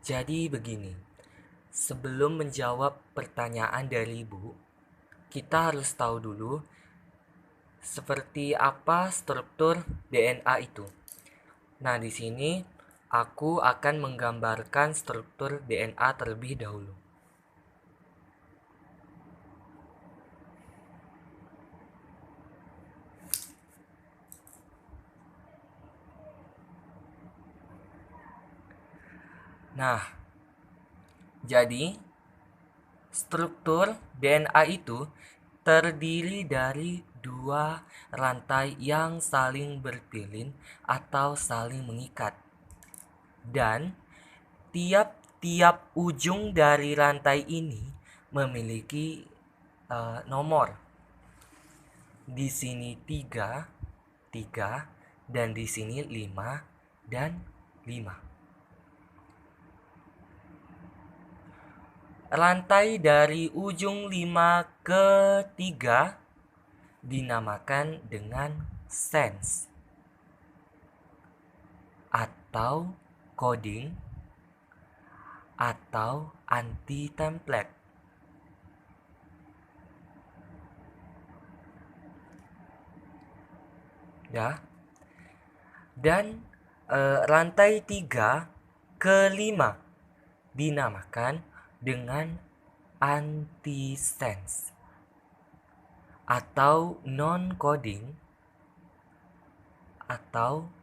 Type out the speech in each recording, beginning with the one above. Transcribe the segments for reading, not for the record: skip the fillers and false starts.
Jadi begini, sebelum menjawab pertanyaan dari Ibu, kita harus tahu dulu seperti apa struktur DNA itu. Nah, di sini aku akan menggambarkan struktur DNA terlebih dahulu. Nah, jadi struktur DNA itu terdiri dari dua rantai yang saling berpilin atau saling mengikat. Dan tiap-tiap ujung dari rantai ini memiliki nomor. Di sini 3, 3, dan di sini 5 dan 5. Rantai dari ujung 5 ke 3 dinamakan dengan sense atau coding atau anti-template. Ya. Dan rantai 3 ke 5 dinamakan dengan anti-sense atau non-coding atau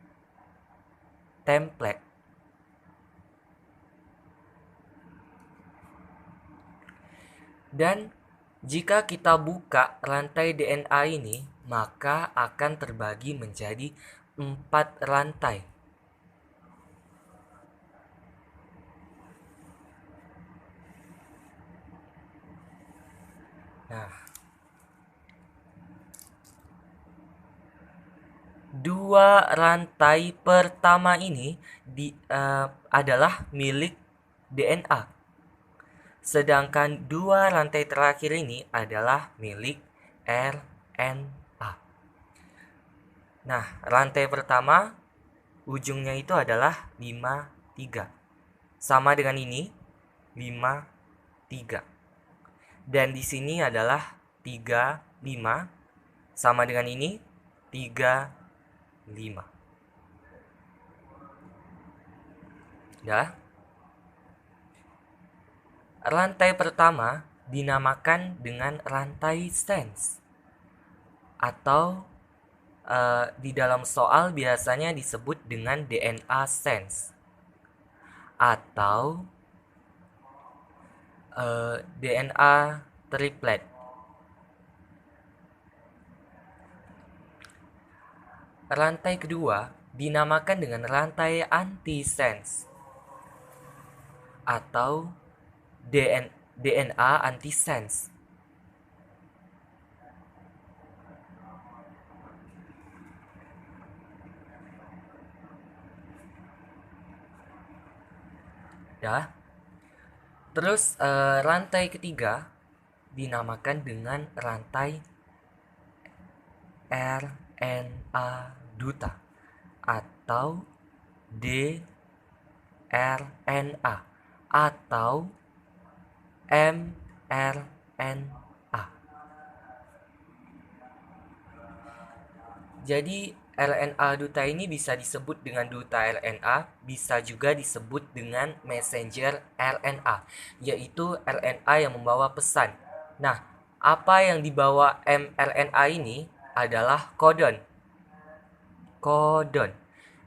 template. Dan jika kita buka rantai DNA ini, maka akan terbagi menjadi 4 rantai. Nah, dua rantai pertama ini adalah milik DNA. Sedangkan dua rantai terakhir ini adalah milik RNA. Nah, rantai pertama ujungnya itu adalah 53. Sama dengan ini, 53. Dan di sini adalah 35. Sama dengan ini, 35. Ya. Rantai pertama dinamakan dengan rantai sense atau di dalam soal biasanya disebut dengan DNA sense atau DNA triplet. Rantai kedua dinamakan dengan rantai anti-sense atau DNA anti-sense. Ya. Terus rantai ketiga dinamakan dengan rantai RNA duta atau dRNA atau mRNA. Jadi RNA duta ini bisa disebut dengan duta RNA, bisa juga disebut dengan messenger RNA, yaitu RNA yang membawa pesan. Nah, apa yang dibawa mRNA ini adalah kodon. Kodon.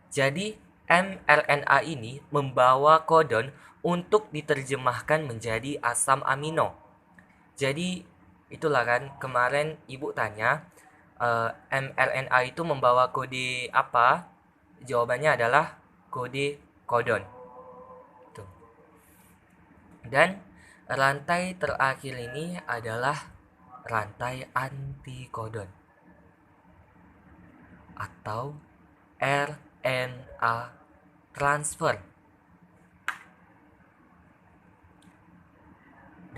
Jadi mRNA ini membawa kodon untuk diterjemahkan menjadi asam amino. Jadi itulah kan kemarin ibu tanya mRNA itu membawa kode apa? Jawabannya adalah kode kodon. Tuh. Dan rantai terakhir ini adalah rantai antikodon atau RNA transfer.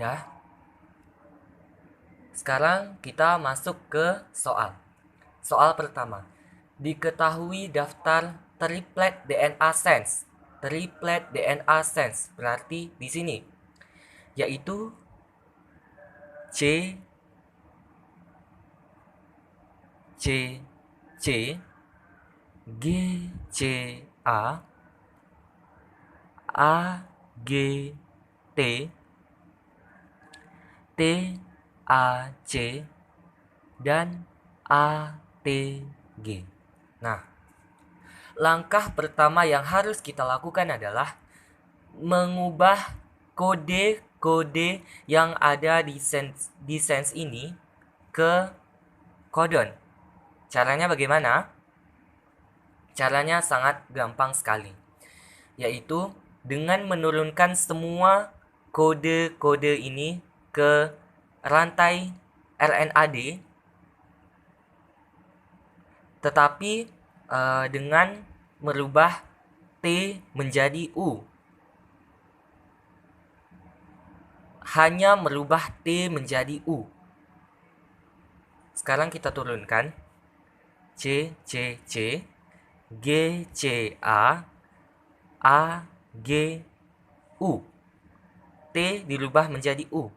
Dah. Sekarang kita masuk ke soal. Soal pertama. Diketahui daftar triplet DNA sense. triplet DNA sense. Berarti di sini yaitu C C C G C A A G T T A C dan A T G. Nah, langkah pertama yang harus kita lakukan adalah mengubah kode-kode yang ada di sense ini ke codon. Caranya bagaimana? Caranya sangat gampang sekali, yaitu dengan menurunkan semua kode-kode ini ke rantai RNAD, tetapi dengan merubah T menjadi U. Hanya merubah T menjadi U. Sekarang kita turunkan C, C, C, G, C, A, G, U. T dirubah menjadi U.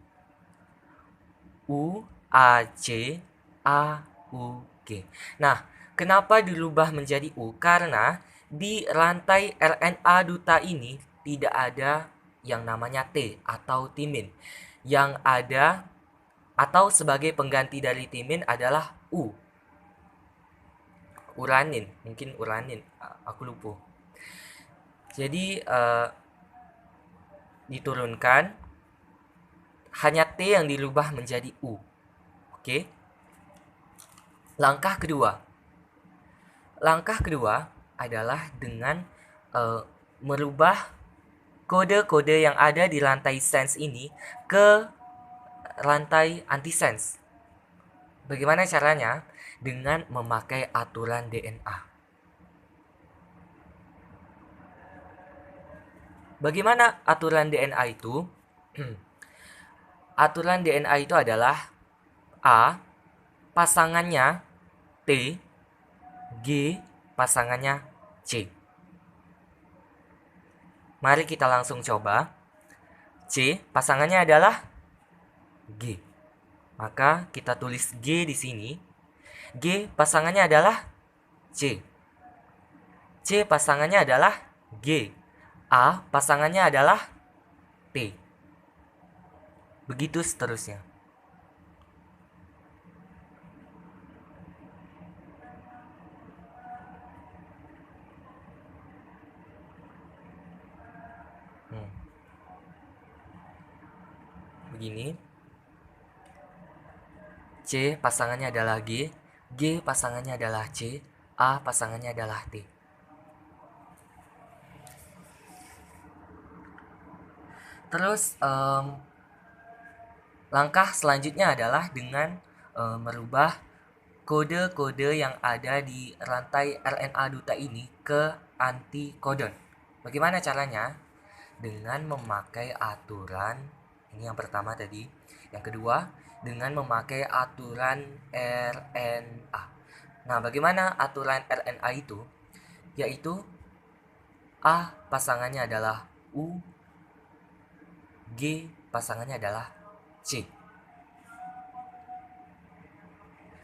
U, A, C, A, U, G. Nah, kenapa dirubah menjadi U? Karena di rantai RNA duta ini tidak ada yang namanya T atau timin. Yang ada atau sebagai pengganti dari timin adalah U. Uranin, mungkin uranin, aku lupa. Jadi diturunkan, hanya T yang dirubah menjadi U. Oke. Langkah kedua adalah dengan merubah kode-kode yang ada di rantai sense ini ke rantai antisense. Bagaimana caranya? Dengan memakai aturan DNA. Bagaimana aturan DNA itu? Aturan DNA itu adalah A, pasangannya T, G, pasangannya C. Mari kita langsung coba. C, pasangannya adalah G. Maka kita tulis G di sini. G, pasangannya adalah C. C, pasangannya adalah G. A, pasangannya adalah T. Begitu seterusnya. Begini. C pasangannya adalah G. G pasangannya adalah C. A pasangannya adalah T. Terus langkah selanjutnya adalah dengan merubah kode-kode yang ada di rantai RNA duta ini ke antikodon. Bagaimana caranya? Dengan memakai aturan, ini yang pertama tadi. Yang kedua, dengan memakai aturan RNA. Nah, bagaimana aturan RNA itu? Yaitu A pasangannya adalah U, G pasangannya adalah C.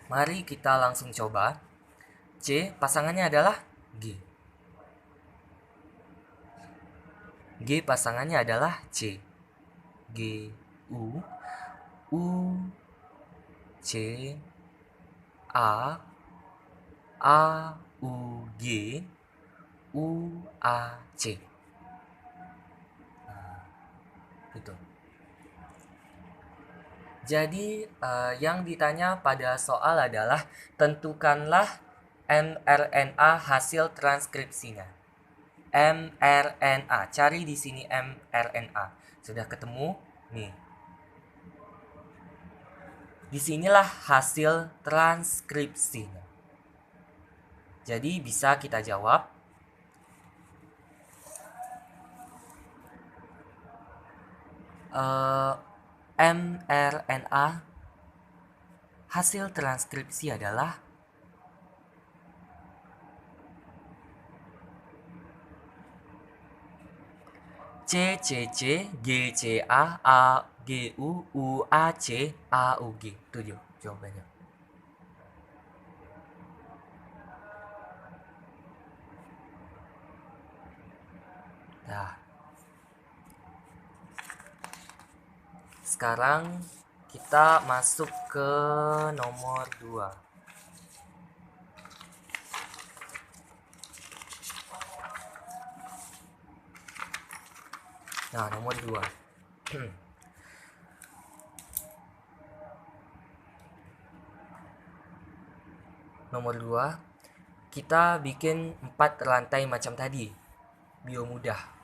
Mari kita langsung coba. C pasangannya adalah G. G pasangannya adalah C. G, U, C, A, U, G, U, A, C. Nah, itu. Jadi yang ditanya pada soal adalah tentukanlah mRNA hasil transkripsinya. mRNA, cari di sini mRNA. Sudah ketemu? Nih. Disinilah hasil transkripsinya. Jadi bisa kita jawab. mRNA hasil transkripsi adalah C C C G C A G U A C A U G. Itu jawabannya. Nah, sekarang kita masuk ke nomor 2. Nah, nomor 2. Nomor 2, kita bikin 4 rantai macam tadi. Bio mudah.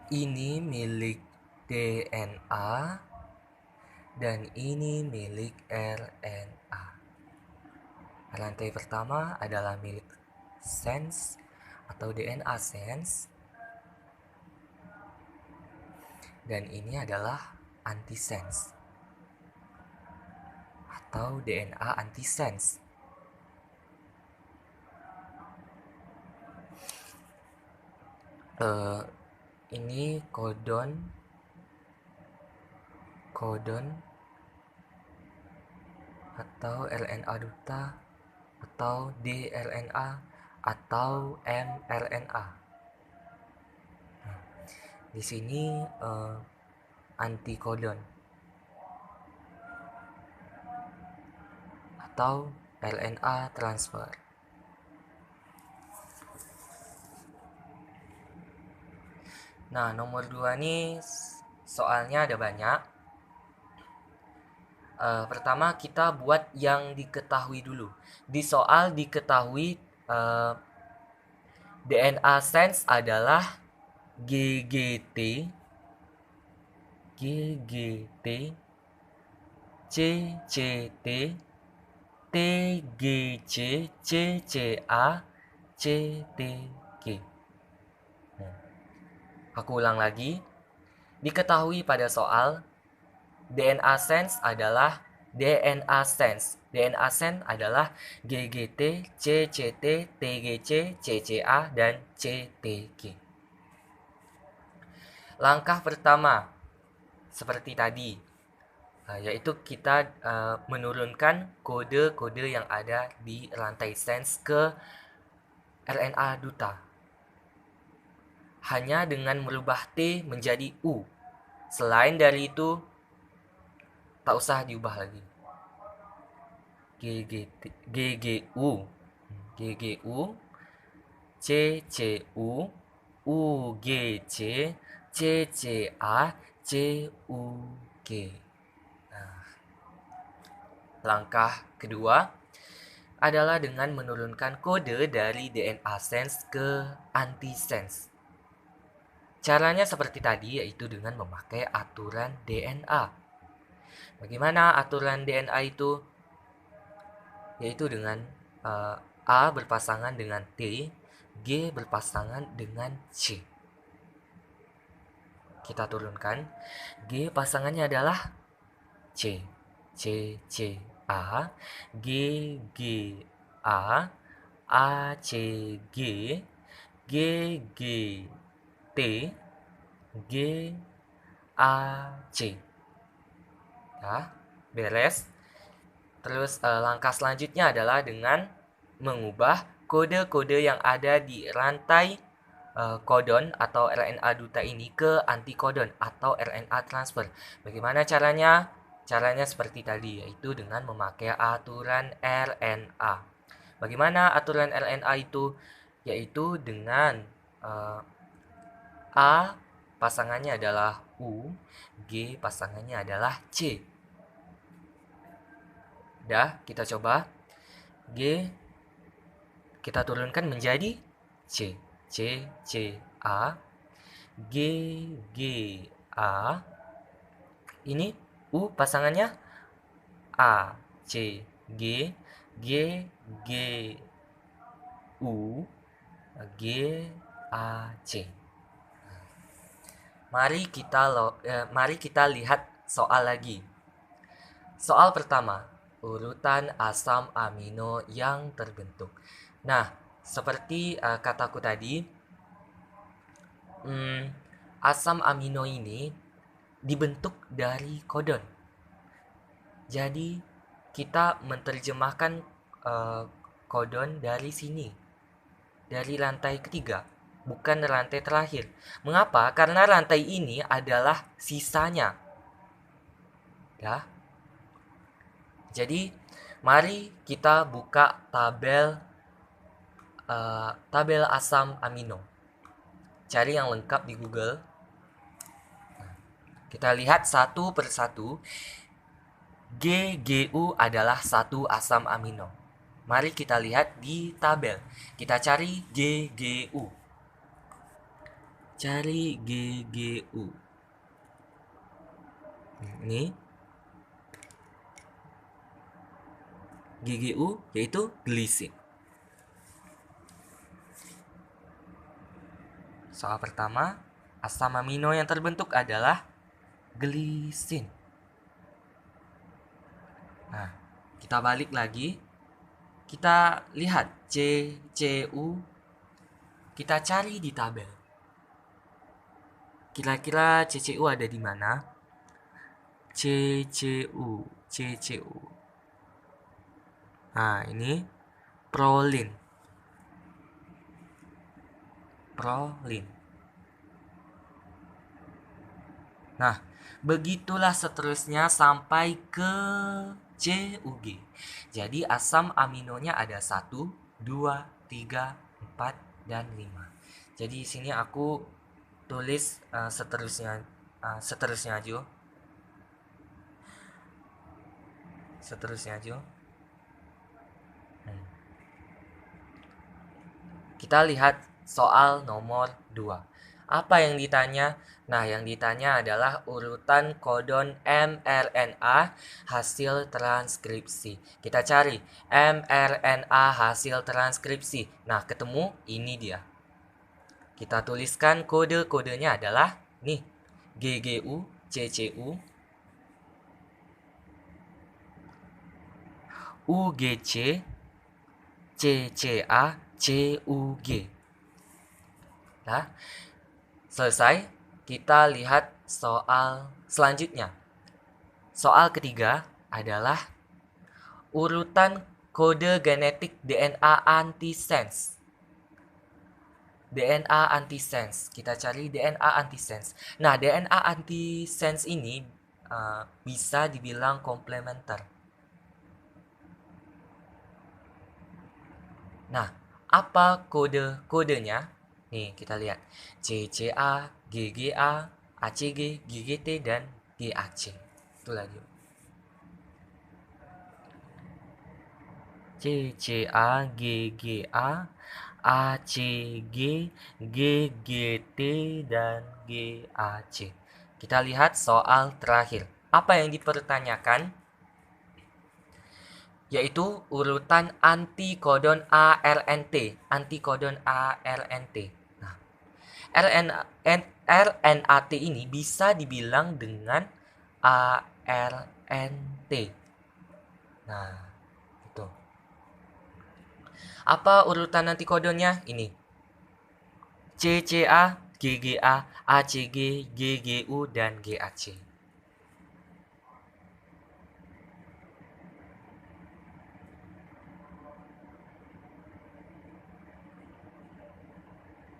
Ini milik DNA dan ini milik RNA. Rantai pertama adalah milik sense atau DNA sense, dan ini adalah antisense atau DNA antisense. Ini kodon atau RNA duta atau dRNA atau mRNA. Di sini antikodon atau RNA transfer. Nah, nomor 2 nih soalnya ada banyak. Pertama kita buat yang diketahui dulu. Di soal diketahui DNA sense adalah GGT, CCT, TGC, CCA, CTG. Aku ulang lagi. Diketahui pada soal DNA sense adalah DNA sense. DNA sense adalah GGT, CCT, TGC, CCA, dan CTG. Langkah pertama, seperti tadi, yaitu kita menurunkan kode-kode yang ada di rantai sense ke RNA duta. Hanya dengan merubah T menjadi U. Selain dari itu, tak usah diubah lagi. GGU, CCU, UGC, CCA, CUG. Nah, langkah kedua adalah dengan menurunkan kode dari DNA sense ke antisense. Caranya seperti tadi, yaitu dengan memakai aturan DNA. Bagaimana aturan DNA itu? Yaitu dengan A berpasangan dengan T, G berpasangan dengan C. Kita turunkan. G pasangannya adalah C, C, C, A, G, G, A, A, C, G, G, G, T, G, A, C. Nah, beres. Terus langkah selanjutnya adalah dengan mengubah kode-kode yang ada di rantai kodon atau RNA duta ini ke antikodon atau RNA transfer. Bagaimana caranya? Caranya seperti tadi, yaitu dengan memakai aturan RNA. Bagaimana aturan RNA itu? Yaitu dengan A pasangannya adalah U, G pasangannya adalah C. Dah, kita coba. G kita turunkan menjadi C, C, C, A, G, G, A. Ini U pasangannya A, C, G, G, G, U, G, A, C. Mari kita lihat soal lagi. Soal pertama, urutan asam amino yang terbentuk. Nah, seperti kataku tadi, asam amino ini dibentuk dari kodon. Jadi, kita menerjemahkan kodon dari sini, dari rantai ketiga, bukan rantai terakhir. Mengapa? Karena rantai ini adalah sisanya. Ya. Jadi, mari kita buka tabel asam amino. Cari yang lengkap di Google. Kita lihat satu persatu. GGU adalah satu asam amino. Mari kita lihat di tabel. Kita cari GGU. Cari GGU. Ini GGU yaitu glisin. Soal pertama, asam amino yang terbentuk adalah glisin. Nah, kita balik lagi. Kita lihat CCU. Kita cari di tabel. Kira-kira CCU ada di mana? CCU. Nah, ini prolin. Nah, begitulah seterusnya sampai ke CUG. Jadi asam aminonya ada 1, 2, 3, 4, dan 5. Jadi di sini aku tulis seterusnya aja. Kita lihat soal nomor 2. Apa yang ditanya? Nah, yang ditanya adalah urutan kodon mRNA hasil transkripsi. Kita cari mRNA hasil transkripsi. Nah, ketemu ini dia. Kita tuliskan kode-kodenya adalah nih, GGU, CCU, UGC, CCA, CUG. Nah, selesai. Kita lihat soal selanjutnya. Soal ketiga adalah urutan kode genetik DNA antisense. DNA antisense. Kita cari DNA antisense. Nah, DNA antisense ini bisa dibilang komplementer. Nah, apa kodenya? Nih, kita lihat. CCA, GGA, ACG, GGT, dan GAC. Itu lagi. CCA, GGA, ACG, GGT, dan GAC. Kita lihat soal terakhir. Apa yang dipertanyakan? Yaitu urutan antikodon ARNT. Nah, RNAT ini bisa dibilang dengan ARNT. Nah, itu. Apa urutan antikodonnya? Ini. CCA, GGA, ACG, GGU, dan GAC.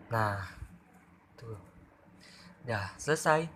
Nah, tuh. Dah, selesai.